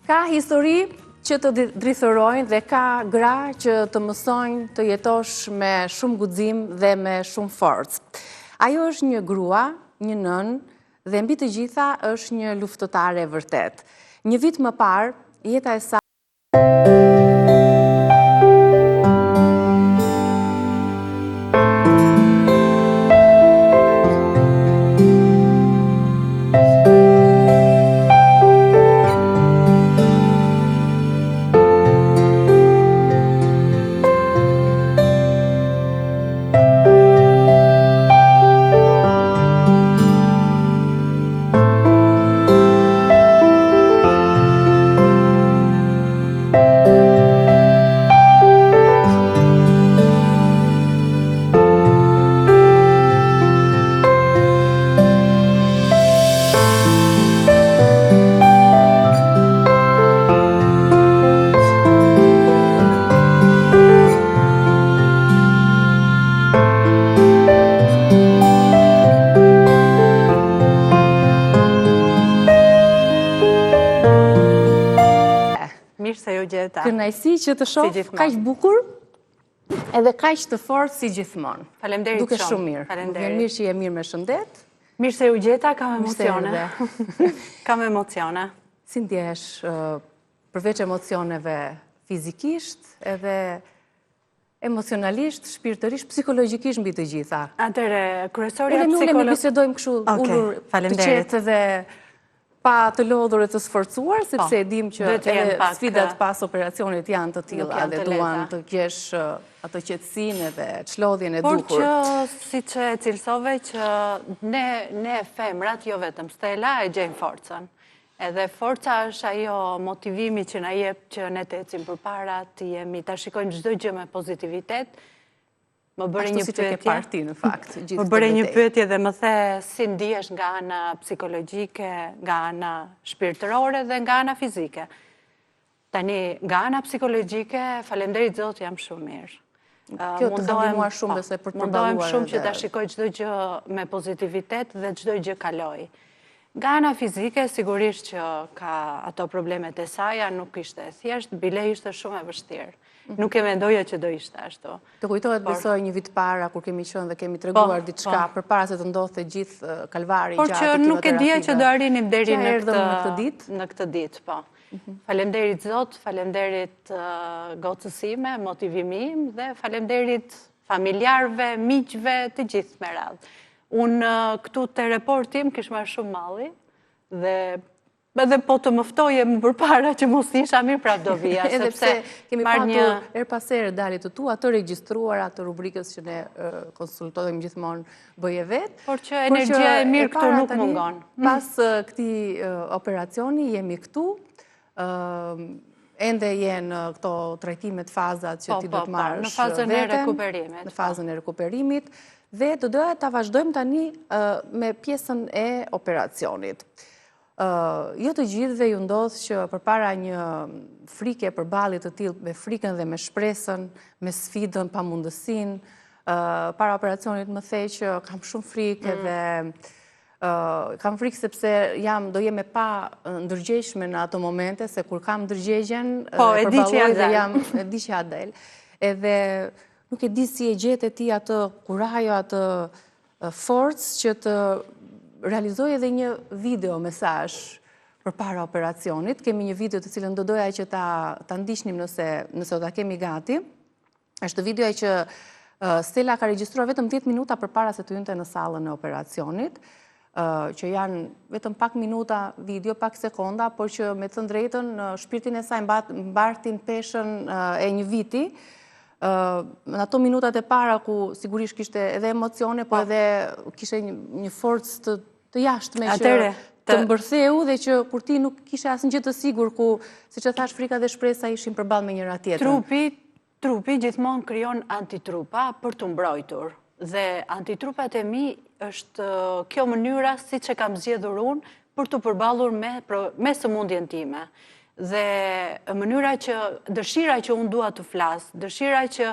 Ka histori që të drithërojnë dhe ka gra që të mësojnë të jetosh me shumë guxim dhe me shumë forcë. Ajo është një grua, një nën, dhe mbi të gjitha është një luftëtare e vërtet. Një vit më parë, jeta e saj kënaqësi që të shoh kaq bukur edhe kaq të fortë si gjithmonë. Faleminderit shumë. Duke shumë mirë. Faleminderit. Mirë që je mirë me shëndet. Mirë se u gjeta, kam emocione. Kam emocione. Si ndjesh përveç emocioneve fizikisht, edhe emocionalisht, shpirtërisht, psikologjikisht mbi të gjitha? Atëre, kryesorja psikolog... Ne bisedojmë kështu ulur të qetë dhe pa të lodhur e të sforcuar, sepse e dim që edhe sfidat pas operacionit janë të tilla dhe duan të kesh atë qetësinë dhe çlodhjen e duhur. Por që, siç e cilësove, që ne femrat, jo vetëm Stella, e gjejmë forcën. Edhe forca është ajo motivimi që na jep që ne të ecim përpara, të jemi, ta shikojmë çdo gjë me pozitivitet. Më bëre një pyetje, në fakt. Më bëre një pyetje dhe më the si ndihesh nga ana psikologjike, nga ana shpirtërore dhe nga ana fizike. Tani, nga ana psikologjike, faleminderit Zot, jam shumë mirë. Kjo të ka ndihmuar shumë besoj për të përballuar. Mundohem shumë që ta shikoj çdo gjë me pozitivitet dhe çdo gjë kaloi. Nga ana fizike, sigurisht që ka ato problemet e saja, nuk ishte e thjesht, bile ishte shumë e vështirë. Nuk e mendoja që do ishte ashtu. Të kujtohet besoj një vit para, kur kemi qenë dhe kemi treguar diçka përpara se të ndodhte gjithë kalvari gjatë kimioterapia. Por që nuk e dija që do arrinim deri në këtë ditë, po. Faleminderit Zot, faleminderit gocës ime, motivimi im dhe faleminderit familjarëve, miqve, të gjithë me radhë. Unë këtu te reportim kish marrë shumë malli dhe edhe po të mëftoje më përpara që mos isha mirë prap do vija. Edhe pse kemi patur her pas here dalit të tua të regjistruara të rubrikës që ne konsultojmë gjithmonë bëje vetë. Por që energjia e mirë këtu nuk mungon. Pas këtij operacioni jemi këtu, ende jenë këto trajtimet, fazat që ti do të marrësh në fazën e rekuperimit. Në fazën e rekuperimit. Dhe do doja ta vazhdojmë tani me pjesën e operacionit. Jo të gjithëve ju ndodh që përpara një frike përbalje të tillë, me frikën dhe me shpresën, me sfidën, pamundësinë, para operacionit më the që kam shumë frikë dhe kam frikë sepse do jem e pa ndërgjegjshme në ato momente, se kur kam ndërgjegjen, përballoj dhe jam e di që ja del. Edhe nuk e di si e gjetë ti atë kurajo, atë forcë që të realizoj edhe një video mesazh përpara operacionit. Kemi një video të cilën do doja që ta ndiqnim nëse do ta kemi gati. Është videoja që Stella ka regjistruar vetëm 10 minuta përpara se të hynte në sallën e operacionit, që janë vetëm pak minuta video, pak sekonda, por që me të drejtën në shpirtin e saj mbartin peshën e një viti. Në ato minutat e para ku sigurisht kishte edhe emocione, po edhe kishte një forcë të jashtme që të mbërtheu dhe që kur ti nuk kishe asnjë gjë të sigurt, ku siç e thash frika dhe shpresa ishin përballë me njëra tjetrën. Trupi gjithmonë krijon antitrupa për të mbrojtur. Dhe antitrupat e mi është kjo mënyra siç e kam zgjedhur unë për të përballur me sëmundjen time. Dhe mënyra që, dëshira që unë dua të flas, dëshira që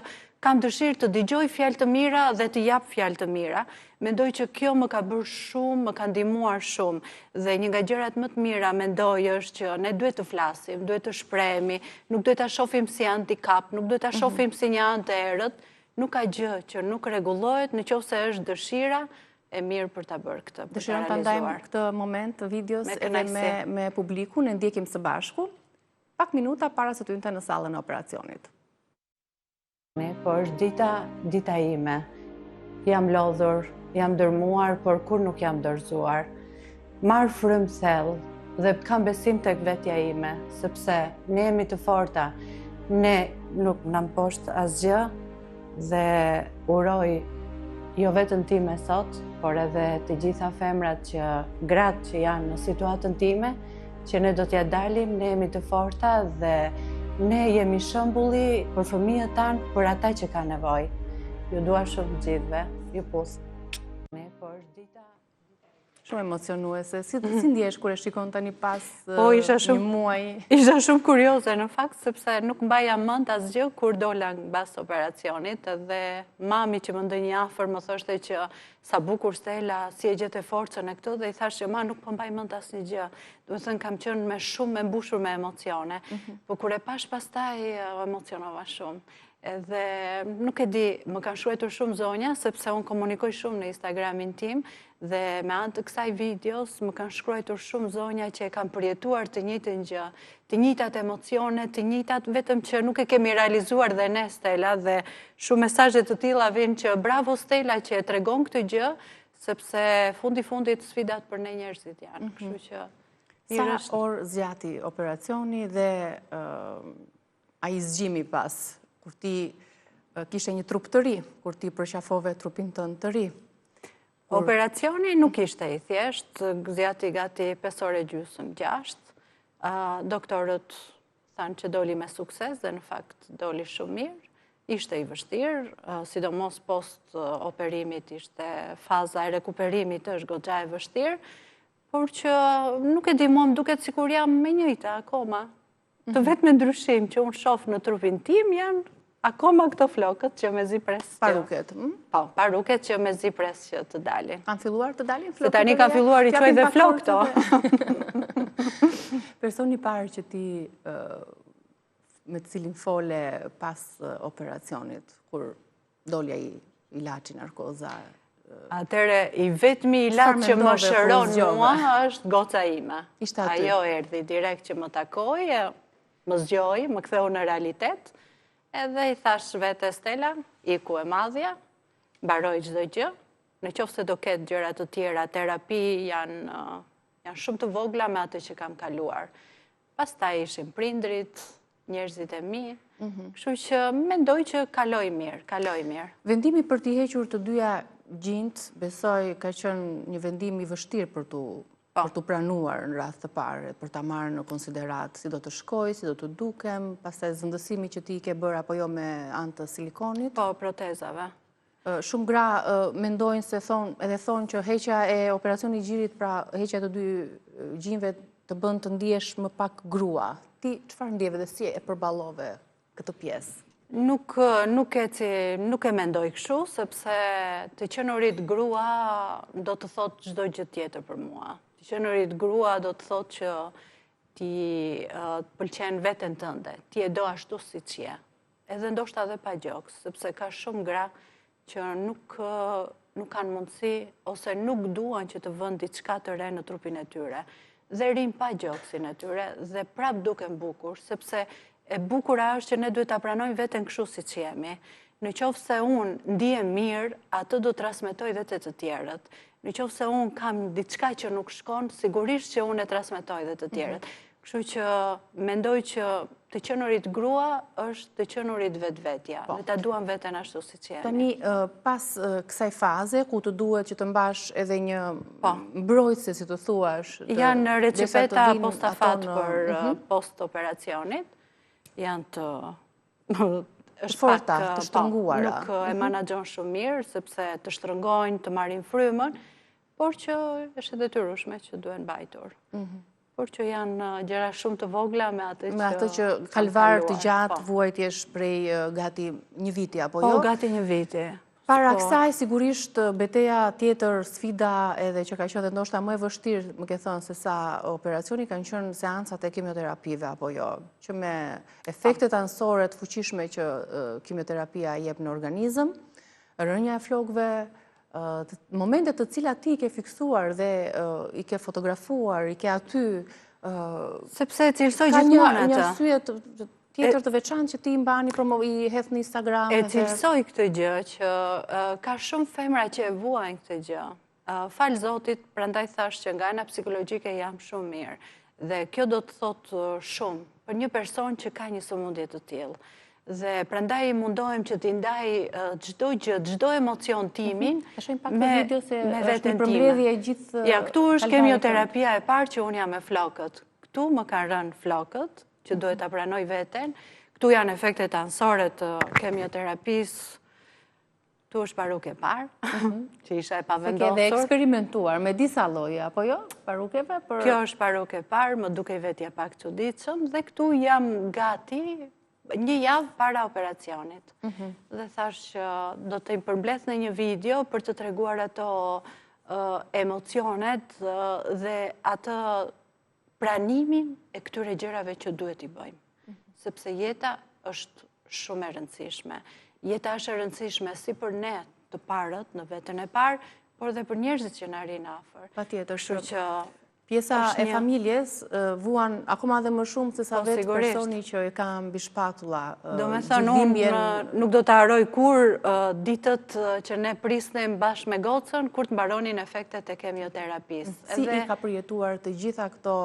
kam dëshirë të dëgjoj fjalë të mira dhe të jap fjalë të mira. Mendoj që kjo më ka bërë shumë, më ka ndihmuar shumë. Dhe një nga gjërat më të mira mendoj është që ne duhet të flasim, duhet të shprehemi, nuk duhet ta shohim si handicap, nuk duhet ta shohim si një anë të errët. Nuk ka gjë që nuk rregullohet nëse është dëshira e mirë për ta bërë këtë. Dëshiron ta ndajmë këtë moment të videos edhe me publikun, e ndjekim së bashku, pak minuta para se të hynte në sallën e operacionit. Po është dita ime. Jam lodhur, jam dërmuar, por kur nuk jam dorëzuar. Marr frymë thellë dhe kam besim tek vetja ime, sepse ne jemi të forta. Ne nuk na mposht asgjë dhe uroj jo vetëm time sot, por edhe të gjitha femrat gratë që janë në situatën time, që ne do t'ja dalim, ne jemi të forta dhe ne jemi shembulli për fëmijët tanë, për ata që ka nevojë. Ju dua shumë gjithëve, ju pus. Shumë emocionuese. Si ndjesh kur e shikon tani pas një muaj? Isha shumë kurioze në fakt, sepse nuk mbaja mend asgjë kur dola mbas operacionit, edhe mami që më ndonjë afër më thoshte që sa bukur Stella, si e gjetë forcën e këtë, dhe i thash që ma nuk po mbaj mend asnjë gjë. Do të thënë kam qenë me mbushur me emocione, por kur e pash pastaj emocionova shumë. Edhe nuk e di, më kanë shkruar shumë zonja, sepse unë komunikoj shumë në Instagramin tim, dhe me anë të kësaj videos më kanë shkruar shumë zonja që e kanë përjetuar të njëjtën gjë, të njëjtat emocione, të njëjtat, vetëm që nuk e kemi realizuar dhe ne, Stella, dhe shumë mesazhe të tilla vijnë që bravo Stella që e tregon këtë gjë, sepse fundit sfidat për ne njerëzit janë. Kështu që sa orë zgjati operacioni dhe ai zgjimi pas, kur ti kishe një trup të ri, kur ti përqafove trupin tënd të ri? Operacioni nuk ishte i thjesht, zgjati gati 5 orë e gjysmë, 6. Doktorët thanë që doli me sukses dhe në fakt doli shumë mirë. Ishte i vështirë, sidomos post operimit ishte faza e rekuperimit është goxha e vështirë, por që nuk e di, mua më duket sikur jam me njëjta akoma. Të vetë me ndryshim që unë shoh në trupin tim janë akoma këto flokët që me zi pres. Paruket? Po, paruket që me zi pres që të dalin. Kanë filluar të dalin flokët? Se tani kanë filluar i qoj dhe flok këto. Personi parë që ti me të cilin fole pas operacionit, kur dolja i ilaçi narkoza? Atëre, i vetmi ilaç që më shëron mua është goca ime. Ajo erdhi direkt që më takoi, më zgjoi, më ktheu në realitet. Edhe i thash vete Stella, iku e madhja, mbaroj çdo gjë, në qoftë se do ketë gjëra të tjera, terapi janë shumë të vogla me atë që kam kaluar. Pastaj ishin prindrit, njerëzit e mi, kështu që mendoj që kaloj mirë. Vendimi për t'i hequr të dyja gjinjt, besoj ka qenë një vendim i vështirë për të pranuar në radhë të parë, për ta marrë në konsiderat si do të shkoj, si do të dukem, pastaj zëndësimi që ti i ke bërë apo jo me anë të silikonit. Po, protezave. Shumë gra mendojnë se edhe thonë që heqja e operacionit gjirit, pra heqja të dy gjinjve të bën të ndihesh më pak grua. Ti çfarë ndjeve dhe si e përballove këtë pjesë? Nuk e mendoj kështu, sepse të qenurit grua do të thotë çdo gjë tjetër për mua. Të qenurit grua do të thotë që ti pëlqen veten tënde, ti e do ashtu siç je. Edhe ndoshta edhe pa gjoks, sepse ka shumë gra që nuk kanë mundësi ose nuk duan që të vënë diçka të re në trupin e tyre. Dhe rin pa gjoksin e tyre dhe prap duken bukur, sepse e bukura është që ne duhet ta pranojmë veten kështu siç jemi. Në qoftë se unë ndihem mirë, atë do transmetoj dhe te të tjerët. Në qoftë se unë kam diçka që nuk shkon, sigurisht që unë e transmetoj dhe të tjerët. Kështu që mendoj që të qenurit grua është të qenurit vetvetja. Dhe ta duam veten ashtu siç jemi. Tani, pas kësaj faze, ku të duhet që të mbash edhe një mbrojtëse, si të thuash... Janë recipeta postafat për post-operacionit. Janë të... forta, të shtrënguara. Nuk e menaxhon shumë mirë, sepse të shtrëngojnë, të marrin frymën, por që është e detyrueshme që duhen mbajtur. por që janë gjëra shumë të vogla me atë që kalvar të gjatë vuajtjesh prej gati një viti, apo jo? Po, gati një viti. Para kësaj, sigurisht, beteja tjetër, sfida edhe që ka qenë ndoshta më e vështirë, më ke thënë, se sa operacioni, kanë qenë seancat e kimioterapive, apo jo? Që me efektet anësore të fuqishme që kimioterapia jep në organizëm, rënja e flokëve, momentet të cilat ti i ke fiksuar dhe i ke fotografuar, i ke aty... Sepse cilësoj gjithmonë atë. Ka një arsye tjetër të veçantë që ti mbani, i hedh në Instagram... E cilësoj këtë gjë, që ka shumë femra që e vuajnë këtë gjë. Falë Zotit, prandaj thash që nga ana psikologjike jam shumë mirë. Dhe kjo do të thotë shumë për një person që ka një sëmundje të tillë. Dhe prandaj mundohem që t'i ndaj çdo gjë, çdo emocion timin me veten time. Ja, këtu është kemioterapia e parë që unë jam me flokët. Këtu më kanë rënë flokët, që duhet ta pranoj veten. Këtu janë efektet anësore të kemioterapisë. Këtu është parukë e parë, që isha e pavendosur. Se ke dhe eksperimentuar me disa lloje, apo jo? Parukeve? Kjo është parukë e parë, më duke vetja pak çuditshëm, dhe këtu jam gati një javë para operacionit. Dhe thash që do të përmbledh në një video për të treguar ato emocionet dhe atë pranimin e këtyre gjërave që duhet i bëjmë. Sepse jeta është shumë e rëndësishme. Jeta është e rëndësishme si për ne të parët, në vetën e parë, por dhe për njerëzit që na rinë afër. Patjetër, që pjesa e familjes vuan akoma dhe më shumë se sa vetë personi që e ka mbi shpatulla. Do me thënë, unë nuk do të harroj kur ditët që ne prisnim bashkë me gocën, kur të mbaronin efektet e kemioterapisë. Si i ka përjetuar të gjitha këto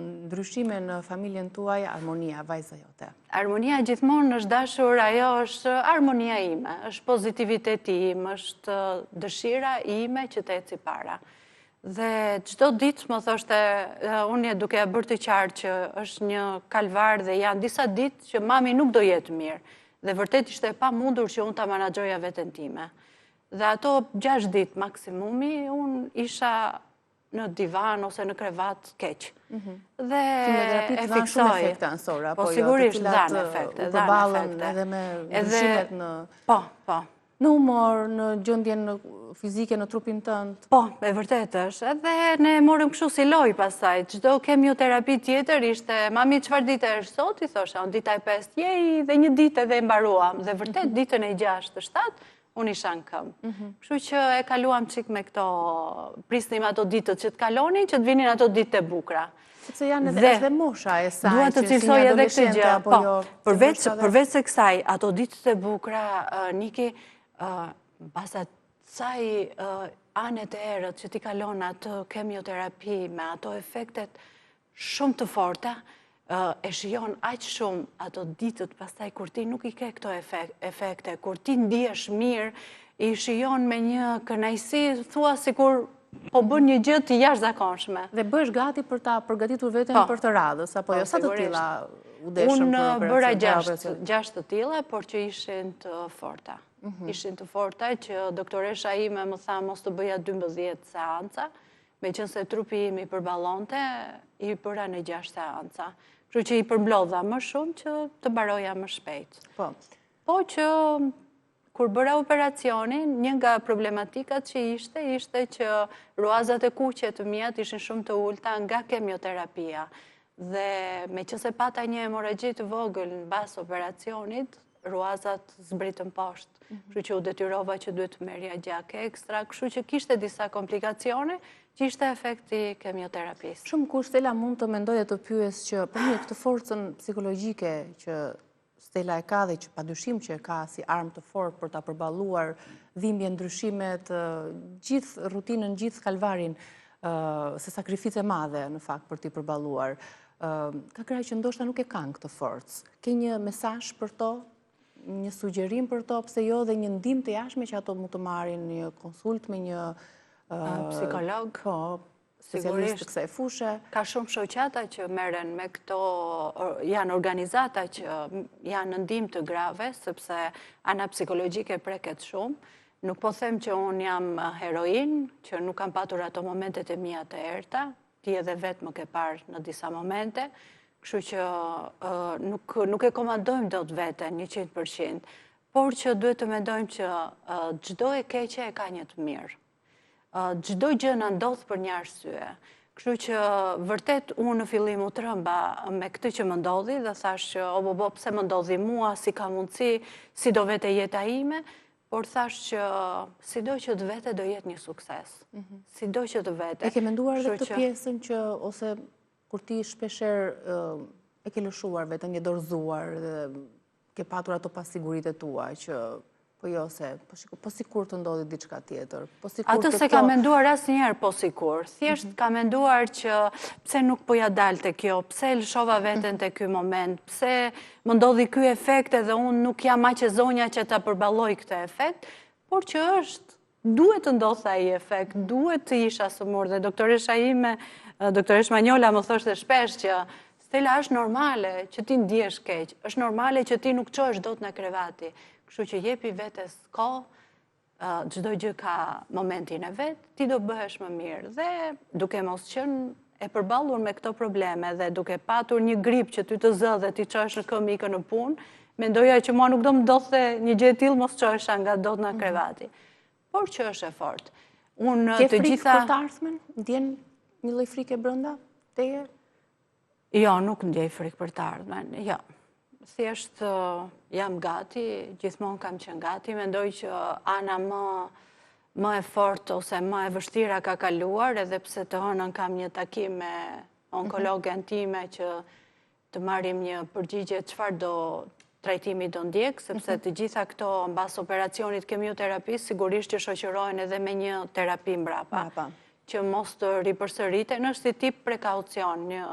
ndryshime në familjen tuaj, Armonia, vajza jote? Armonia gjithmonë është dashur, ajo është armonia ime, është pozitiviteti im, është dëshira ime që të eci para. Dhe çdo ditë më thoshte, unë duke e bërë të qartë që është një kalvar dhe janë disa ditë që mami nuk do jetë mirë. Dhe vërtet ishte pa mundur që unë ta menaxhoja veten time. Dhe ato 6 ditë maksimumi, unë isha në divan ose në krevat keq. Dhe e fiksoj. Po sigurisht dhanë efekte. Edhe me ndryshimet në... Po. Në humor, në gjendjen fizike, në trupin tënd. Po, e vërtet është. Edhe ne morëm kështu si loj pasaj. Çdo kemioterapi tjetër ishte, mami, çfarë dite është sot? I thosha, unë dita e 5, jej, dhe një ditë edhe mbaruam. Dhe vërtet ditën e 6, 7, unë isha në këmbë. Kështu që e kaluam çik me këto, prisnim ato ditët që të kalonin, që të vinin ato ditë të bukura. Sepse janë edhe mosha e saj, dua të cilësoj edhe këtë gjë. Po, përveç se kësaj, ato ditët e bukura, Niki, basa saj anet e erët që ti kalon atë kemioterapi me ato efektet shumë të forta, e shijon aq shumë ato ditët pastaj kur ti nuk i ke këto efekte, kur ti ndihesh mirë, i shijon me një kënaqësi, thua sikur po bën një gjë të jashtëzakonshme. Dhe bëhesh gati për ta përgatitur veten për të radhës, apo jo? Sa të tilla u deshën për operacion? Unë bëra 6 të tilla, por që ishin të forta. Ishin të forta që doktoresha ime më tha mos të bëja 12 seanca, me qënë se trupi im i përballonte, i bëra në 6 seanca. Kështu që i përmblodha më shumë që të mbaroja më shpejt. Po që kur bëra operacionin, një nga problematikat që ishte që ruazat e kuqe të mia ishin shumë të ulta nga kemioterapia. Dhe me qënë se pata një hemorragji të vogël në bas operacionit, ruazat zbritën poshtë. Kështu që u detyrova që duhet të merrja gjak ekstra, kështu që kishte disa komplikacione që ishte efekti kemioterapisë. Shumë kur Stella mund të mendoj dhe të pyes që për një këtë forcën psikologjike që Stella e ka dhe që padyshim që e ka si armë të fortë për ta përballuar dhimbje, ndryshimet, gjithë rutinën, gjithë kalvarin, se sakrificë e madhe në fakt për t'i përballuar. Ka kraj që ndoshta nuk e kanë këtë forcë. Ke një mesazh për to? Një sugjerim për to, pse jo, dhe një ndihmë të jashtme që ato mund të marrin një konsult me një psikolog, specialist të kësaj fushë. Ka shumë shoqata që merren me këto, janë organizata që janë në ndihmë të grave, sepse ana psikologjike preket shumë. Nuk po them që unë jam heroin, që nuk kam patur ato momentet e mia të errta, ti edhe vetë më ke parë në disa momente, kështu që nuk e komandojmë dot veten 100%, por që duhet të mendojmë që çdo e keqe e ka një të mirë. Çdo gjë na ndodh për një arsye. Kështu që vërtet unë në fillim u trëmba me këtë që më ndodhi dhe thash që o pse më ndodhi mua, si ka mundësi, si do vete jeta ime, por thash që sido që të vete do jetë një sukses. Sido që të vete. E ke menduar dhe këtë pjesën që, ose kur ti shpesher e ke lëshuar vetën, je dorëzuar dhe ke patur ato pasiguritë tua që po jo se, po sikur të ndodhi diçka tjetër. Atë se ka menduar asnjëherë po sikur. Thjesht ka menduar që pse nuk po ja dalte kjo, pse lëshova veten te ky moment, pse më ndodhi ky efekt edhe unë nuk jam aq e zonja që ta përballoj këtë efekt, por që duhet të ndodhte ai efekt, duhet të isha sëmur dhe doktoresha ime, doktoresh Manjola më thoshte shpesh që Stella, është normale që ti ndihesh keq, është normale që ti nuk çohesh dot në krevati. Kështu që jepi vetes kohë, çdo gjë ka momentin e vet, ti do bëhesh më mirë. Dhe duke mos qenë e përballur me këto probleme dhe duke patur një grip që ty të zë dhe ti çohesh në këmbë ikën në punë, mendoja që mua nuk do më ndodhte një gjë e tillë mos çohesha nga dot në krevati. Por që është e fortë. Unë të gjitha për të ardhmen? Ndjen një lloj frike brenda teje? Jo, nuk ndjej frikë për të ardhmen. Jo. Thjesht jam gati, gjithmonë kam qenë gati, mendoj që ana më e fortë ose më e vështira ka kaluar, edhe pse të hënën kam një takim me onkologën time që të marrim një përgjigje çfarë do trajtimi do ndjek, sepse të gjitha këto mbas operacionit kemioterapi sigurisht që shoqërohen edhe me një terapi mbrapa, që mos të ripërsëriten, është si tip prekaucion, një.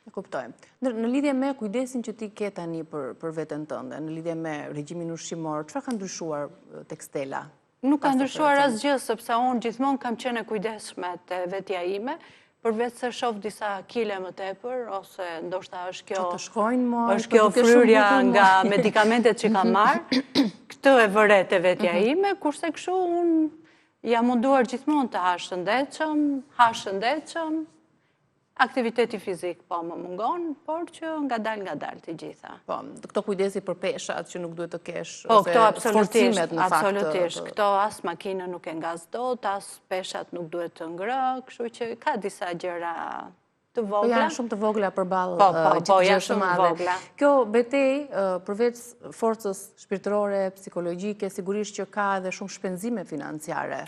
E kuptoj. Në lidhje me kujdesin që ti ke tani për veten tënde, në lidhje me regjimin ushqimor, çfarë ka ndryshuar tek Stella? Nuk ka ndryshuar asgjë, sepse unë gjithmonë kam qenë e kujdesshme te vetja ime, përveç se shoh disa kile më tepër, ose ndoshta është kjo fryrja nga medikamentet që kam marrë, këtë e vëre te vetja ime, kurse kështu unë jam munduar gjithmonë të ha shëndetshëm, aktiviteti fizik po më mungon, por që ngadal të gjitha. Po, këto kujdesi për peshat që nuk duhet të kesh, ose sforcimet në fakt. Absolutisht, këto as makinën nuk e ngazhdot, as peshat nuk duhet të ngrë, kështu që ka disa gjëra të vogla. Po janë shumë të vogla përballë Po, janë shumë të vogla. Kjo betej, përveç forcës shpirtërore, psikologjike, sigurisht që ka edhe shumë shpenzime financiare.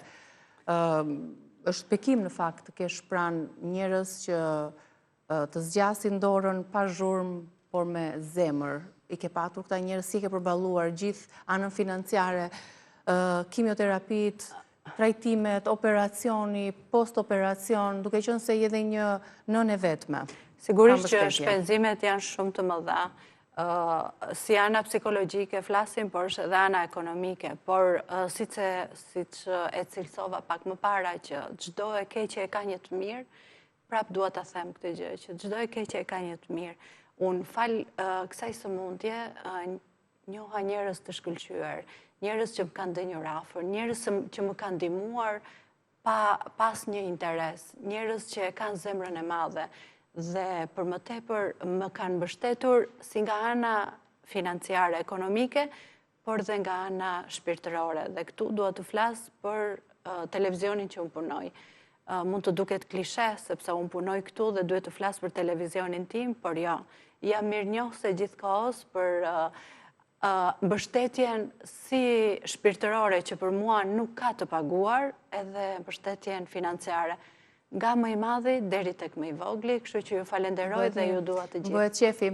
Është bekim në fakt të kesh pranë njerëz që të zgjasin dorën pa zhurmë, por me zemër. I ke patur këta njerëz, si ke përballuar gjithë anën financiare, kimioterapit, trajtimet, operacioni, post-operacion, duke qenë se je dhe një nënë e vetme. Sigurisht që shpenzimet janë shumë të mëdha. Si ana psikologjike flasim, por është edhe ana ekonomike, por siç e cilësova pak më para që çdo e keqe e ka një të mirë, prap dua ta them këtë gjë, që çdo e keqe e ka një të mirë. Unë fal kësaj sëmundje njoha njerëz të shkëlqyer, njerëz që më kanë dhënë afër, njerëz që më kanë ndihmuar pas një interes, njerëz që e kanë zemrën e madhe. Dhe për më tepër më kanë mbështetur si nga ana financiare, ekonomike, por dhe nga ana shpirtërore. Dhe këtu dua të flas për televizionin që unë punoj. Mund të duket klishe, sepse unë punoj këtu dhe duhet të flas për televizionin tim, por jo. Jam mirënjohëse gjithkohës për mbështetjen si shpirtërore që për mua nuk ka të paguar, edhe mbështetjen financiare. Nga më i madhi deri tek më i vogli, kështu që ju falenderoj dhe ju dua të gjithë. Bëhet qefi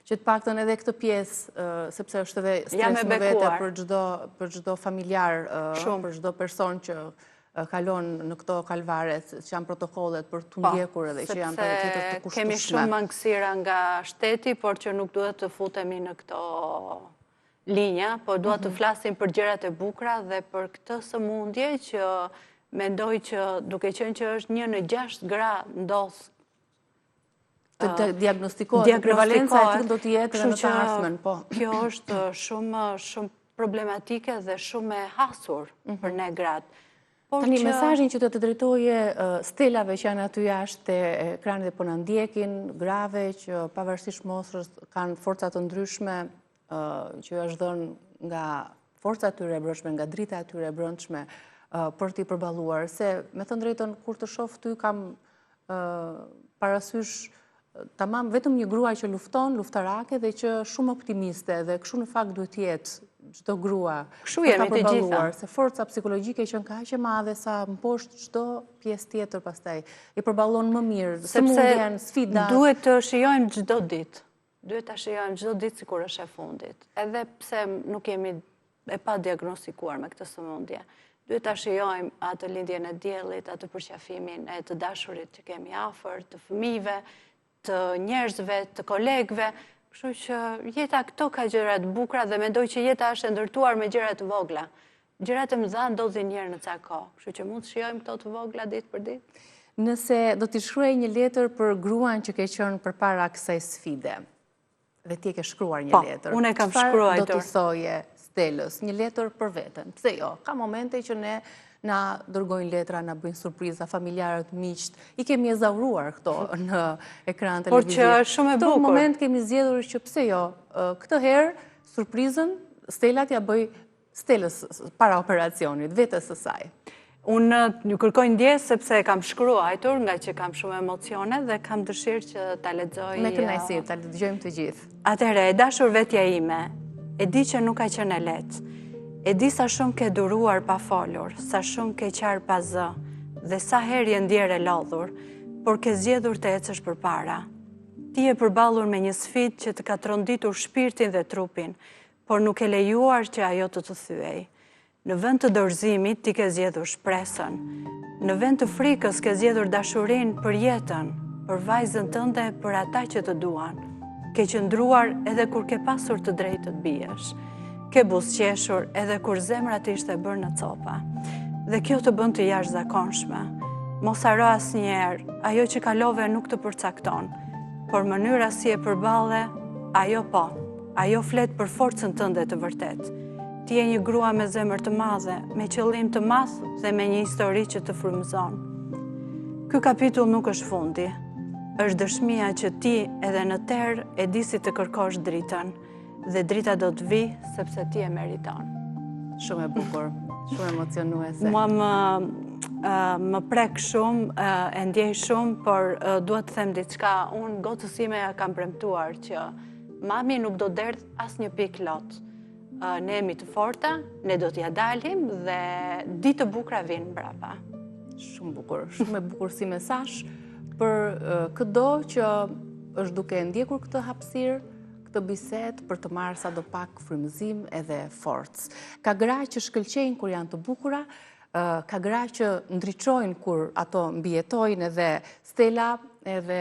që të paktën edhe këtë pjesë, sepse është edhe stres në vete për çdo familjar, për çdo person që kalon në këto kalvare, që janë protokollet për të ndjekur edhe që janë për tjetër të kushtueshme. Kemi shumë mangësira nga shteti, por që nuk duhet të futemi në këto linja, por duhet të flasim për gjërat e bukura dhe për këtë sëmundje që mendoj që duke qenë që është 1 në 6 gra ndodh të diagnostikohet, prevalenca e tillë do të jetë edhe në të ardhmen, po. Kjo është shumë problematike dhe shumë e hasur për ne gratë. Tani, mesazhin që do të drejtoje stelave që janë aty jashtë te ekranit dhe po na ndjekin, grave që pavarësisht moshës kanë forca të ndryshme që është dhënë nga forca e tyre e brendshme, nga drita e tyre e brendshme për t'i përballuar. Se me thënë drejtën, kur të shoh ty kam parasysh tamam vetëm një grua që lufton, luftarake dhe që shumë optimiste dhe kështu në fakt duhet jetë çdo grua për ta përballuar, se forca psikologjike që ka aq e madhe sa mposhtë çdo pjesë tjetër pastaj i përballon më mirë sëmundjen, sfidat. Duhet të shijojmë çdo ditë. Duhet ta shijojmë çdo ditë sikur është e fundit. Edhe pse nuk jemi e pa diagnostikuar me këtë sëmundje. Duhet ta shijojmë atë lindjen e diellit, atë përqafimin e të dashurit që kemi afër, të fëmijëve, të njerëzve, të kolegëve. Kështu që jeta këto ka gjëra të bukura dhe mendoj që jeta është e ndërtuar me gjëra të vogla. Gjërat e mëdha ndodhin një herë në ca kohë, kështu që mund të shijojmë këto të vogla ditë për ditë. Nëse do t'i shkruaj një letër për gruan që ke qenë përpara kësaj sfide, dhe ti e ke shkruar një letër. Unë e kam shkruar. Do t'i thoje Stelës, një letër për veten. Pse jo? Ka momente që ne na dërgojnë letra, na bëjnë surpriza, familjarët, miqt, i kemi ezauruar këto në ekran televiziv. Por që është shumë e bukur. Këto moment kemi zgjedhur që pse jo, këtë herë surprizën Stela t'ja bëj Stelës para operacionit, vetes së saj. Unë një kërkoj ndjes sepse kam shkruar, nga që kam shumë emocione dhe kam dëshirë që ta lexoj. Me kënaqësi, ta dëgjojmë të gjithë. Atëherë, e dashur vetja ime, e di që nuk ka qenë e lehtë. E di sa shumë ke duruar pa folur, sa shumë ke qarë pa zë, dhe sa herë je ndjerë e lodhur, por ke zgjedhur të ecësh përpara. Ti je përballur me një sfidë që të ka tronditur shpirtin dhe trupin, por nuk e lejuar që ajo të të thyej. Në vend të dorëzimit ti ke zgjedhur shpresën. Në vend të frikës ke zgjedhur dashurinë për jetën, për vajzën tënde, për ata që të duan. Ke qëndruar edhe kur ke pasur të drejtë të biesh. Ke buzëqeshur edhe kur zemra të ishte bërë në copa. Dhe kjo të bën të jashtëzakonshme. Mos haro asnjëherë, ajo që kalove nuk të përcakton, por mënyra si e përballe, ajo po. Ajo flet për forcën tënde të vërtet. Ti je një grua me zemër të madhe, me qëllim të madh dhe me një histori që të frymëzon. Ky kapitull nuk është fundi. Është dëshmia që ti edhe në terë e di si të kërkosh dritën. Dhe drita do të vi, sepse ti e meriton. Shumë e bukur, shumë emocionuese. Mua më prek shumë, e ndjej shumë, por duhet të them diçka. Unë gocës ime ja kam premtuar që mami nuk do derdh asnjë pikë lot. Ne jemi të forta, ne do t'ja dalim dhe ditë të bukura vinë mbrapa. Shumë bukur, shumë e bukur si mesazh për çdo që është duke ndjekur këtë hapësirë, të bisedë për të marrë sa do pak frymëzim edhe forcë. Ka gra që shkëlqejnë kur janë të bukura, ka gra që ndriçojnë kur ato mbijetojnë, edhe Stela, edhe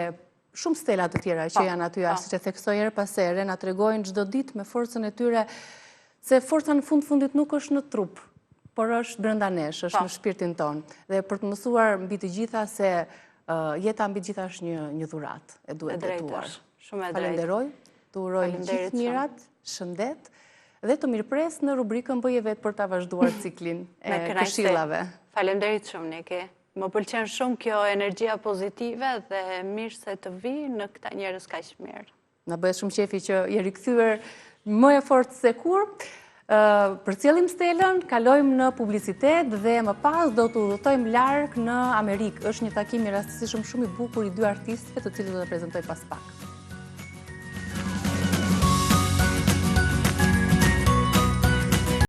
shumë Stela të tjera që janë aty jashtë, siç e theksoj her pas here, na tregojnë çdo ditë me forcën e tyre se forca në fundit nuk është në trup, por është brenda nesh, është në shpirtin ton. Dhe për të mësuar mbi të gjitha se jeta mbi të gjitha është një dhuratë, e duhet jetuar. Shumë e drejtë. Falenderoj. Të uroj gjithë mirat, shëndet, dhe të mirëpres në rubrikën bëje vetë për ta vazhduar ciklin e këshillave. Faleminderit shumë, Niki. Më pëlqen shumë kjo energjia pozitive dhe mirë se të vi në këta njerëz kaq mirë. Na bëhet shumë qefi që je rikthyer më e fortë se kur. Përcjellim Stelën, kalojmë në publicitet dhe më pas do të udhëtojmë larg në Amerikë. Është një takim i rastësishëm shumë i bukur i dy artistëve, të cilët do të prezantoj pas pak.